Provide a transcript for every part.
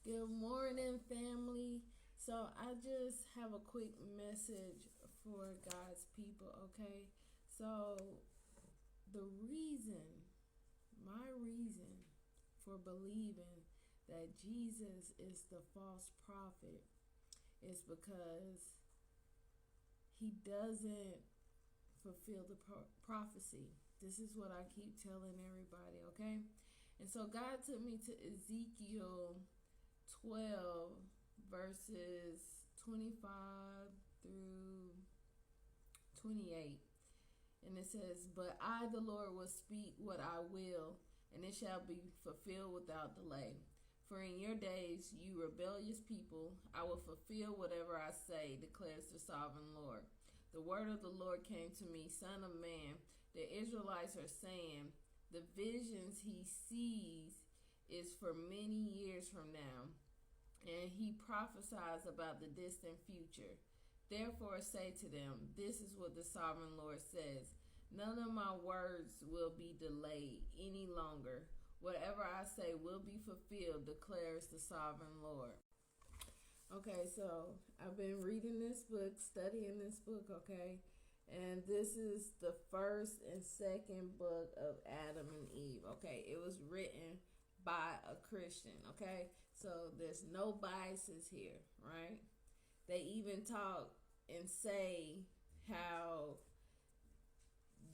Good morning, family. So, I just have a quick message for God's people, okay? So, the reason, my reason for believing that Jesus is the false prophet is because he doesn't fulfill the prophecy. This is what I keep telling everybody, okay? And so, God took me to Ezekiel 12 verses 25 through 28. And it says, "But I, the Lord, will speak what I will, and it shall be fulfilled without delay. For in your days, you rebellious people, I will fulfill whatever I say, declares the sovereign Lord. The word of the Lord came to me, Son of man, the Israelites are saying, the visions he sees is for many years from now, and he prophesies about the distant future. Therefore say to them, this is what the sovereign Lord says. None of my words will be delayed any longer. Whatever I say will be fulfilled, declares the sovereign Lord." Okay, so I've been reading this book, studying this book, okay? And this is the first and second book of Adam and Eve, okay? It was written by a Christian, okay? So there's no biases here, right? They even talk and say how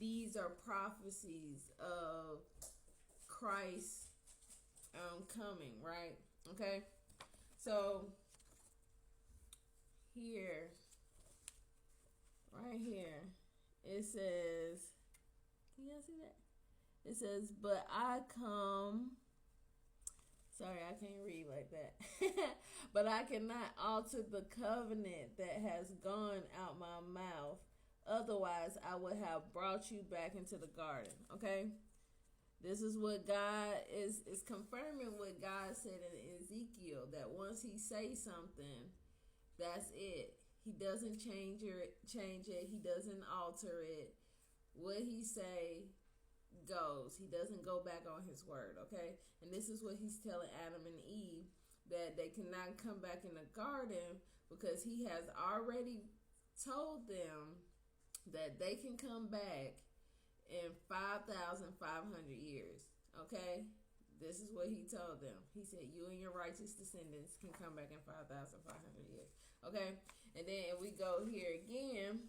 these are prophecies of Christ coming, right? Okay? So here, right here, it says, can y'all see that? It says, "But I come." Sorry, I can't read like that. "But I cannot alter the covenant that has gone out my mouth. Otherwise, I would have brought you back into the garden." Okay? This is what God is confirming what God said in Ezekiel, that once he says something, that's it. He doesn't change it. He doesn't alter it. What he say goes. He doesn't go back on his word, okay? And this is what he's telling Adam and Eve, that they cannot come back in the garden because he has already told them that they can come back in 5,500 years, okay? This is what he told them. He said, you and your righteous descendants can come back in 5,500 years, okay? And then if we go here again,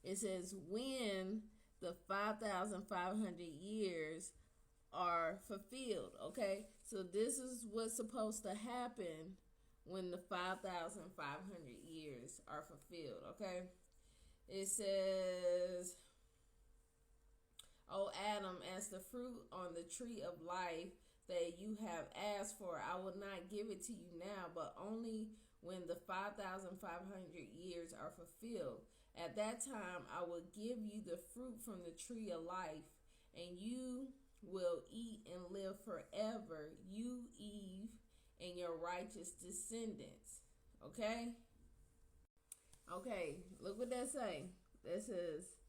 it says, when the 5,500 years are fulfilled, okay? So this is what's supposed to happen when the 5,500 years are fulfilled, okay? It says, "O Adam, as the fruit on the tree of life that you have asked for, I will not give it to you now, but only when the 5,500 years are fulfilled. At that time, I will give you the fruit from the tree of life, and you will eat and live forever, you, Eve, and your righteous descendants." Okay? Okay, look what that say. That says,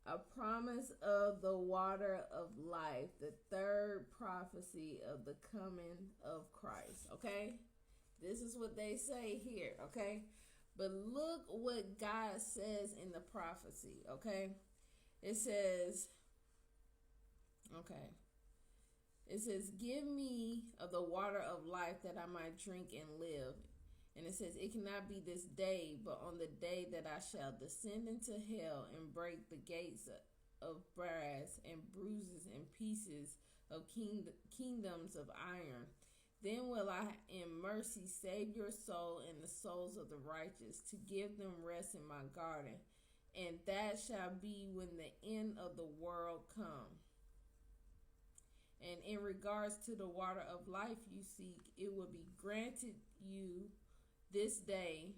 a promise of the water of life, the third prophecy of the coming of Christ, okay? This is what they say here, okay? But look what God says in the prophecy, okay? It says, okay, it says, "Give me of the water of life that I might drink and live." And it says, "It cannot be this day, but on the day that I shall descend into hell and break the gates of brass and bruises in pieces of kingdoms of iron. Then will I in mercy save your soul and the souls of the righteous, to give them rest in my garden. And that shall be when the end of the world come. And in regards to the water of life you seek, it will be granted you this day,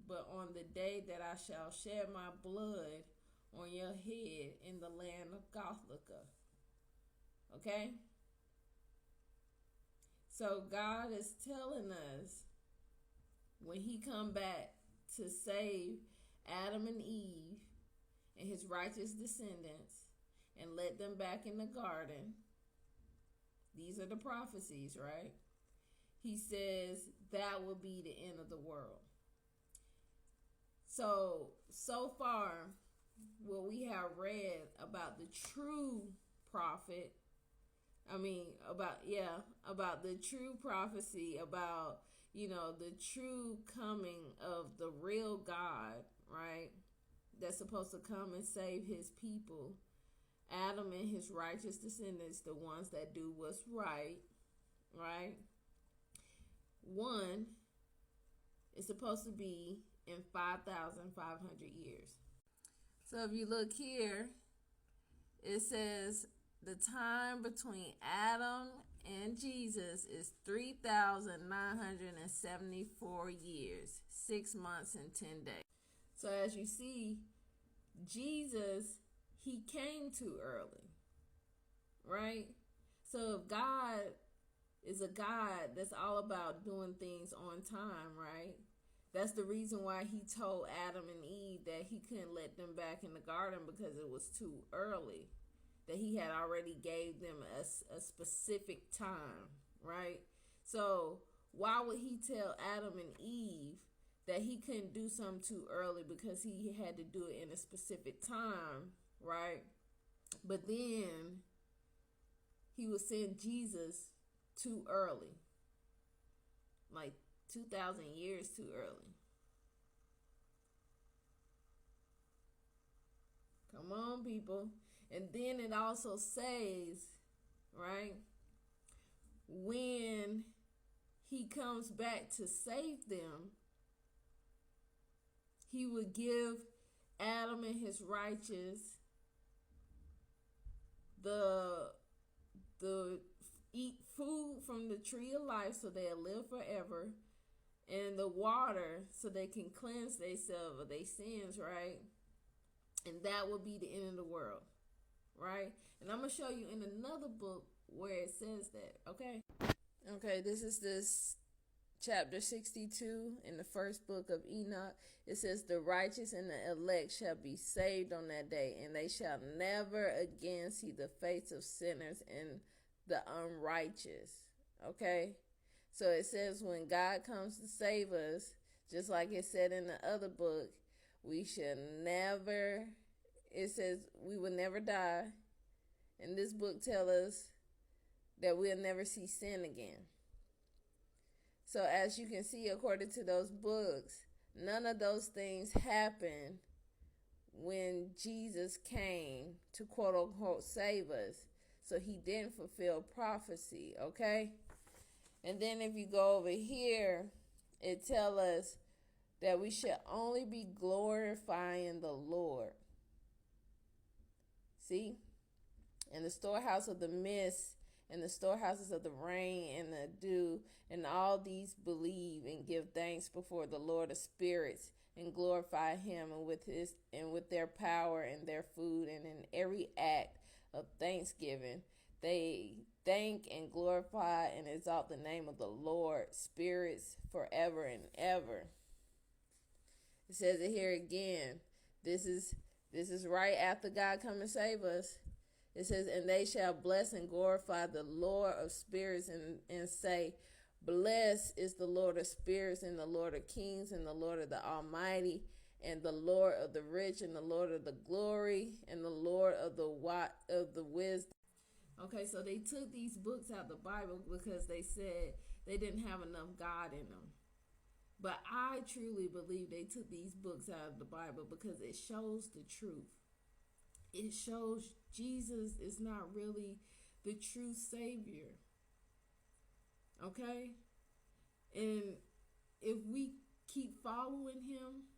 but on the day that I shall shed my blood on your head in the land of Gothlika." Okay? So God is telling us, when he come back to save Adam and Eve and his righteous descendants and let them back in the garden, These are the prophecies, right? He says that will be the end of the world. So far, what we have read about the true prophet, about the true prophecy, about, the true coming of the real God, right? That's supposed to come and save his people. Adam and his righteous descendants, the ones that do what's right, right? One is supposed to be in 5,500 years. So if you look here, it says the time between Adam and Jesus is 3,974 years, 6 months and 10 days. So as you see, Jesus, he came too early, right? So if God is a God that's all about doing things on time, right? That's the reason why he told Adam and Eve that he couldn't let them back in the garden because it was too early. That he had already gave them a specific time, right? So why would he tell Adam and Eve that he couldn't do something too early because he had to do it in a specific time, right? But then he would send Jesus too early, like 2,000 years too early. Come on, people. And then it also says, right, when he comes back to save them, he would give Adam and his righteous the eat food from the tree of life so they'll live forever, and the water so they can cleanse themselves of their sins, right? And that will be the end of the world, right? And I'm going to show you in another book where it says that, okay? Okay, this is chapter 62 in the first book of Enoch. It says, the righteous and the elect shall be saved on that day, and they shall never again see the face of sinners and the unrighteous. Okay? So it says when God comes to save us, just like it said in the other book, we should never, it says we will never die. And this book tells us that we'll never see sin again. So as you can see, according to those books, none of those things happened when Jesus came to quote unquote save us. So he didn't fulfill prophecy, okay? And then if you go over here, it tells us that we should only be glorifying the Lord. See? In the storehouse of the mist, and the storehouses of the rain and the dew, and all these believe and give thanks before the Lord of spirits, and glorify him and with their power and their food, and in every act of thanksgiving they thank and glorify and exalt the name of the Lord, spirits forever and ever. It says it here again. This is right after God come and save us. It says, and they shall bless and glorify the Lord of spirits and say, blessed is the Lord of spirits and the Lord of kings and the Lord of the Almighty and the Lord of the rich and the Lord of the glory and the Lord of the wisdom. Okay, so they took these books out of the Bible because they said they didn't have enough God in them. But I truly believe they took these books out of the Bible because it shows the truth. It shows Jesus is not really the true Savior. Okay? And if we keep following him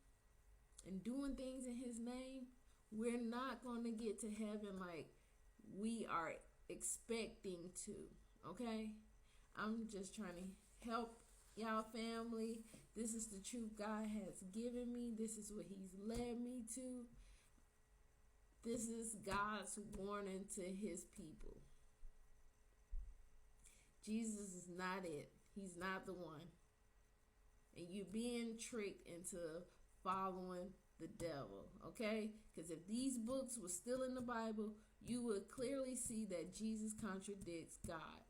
and doing things in his name, we're not going to get to heaven like we are expecting to. Okay? I'm just trying to help y'all family. This is the truth God has given me. This is what he's led me to. This is God's warning to his people. Jesus is not it. He's not the one. And you're being tricked into following the devil, okay? Because if these books were still in the Bible, you would clearly see that Jesus contradicts God.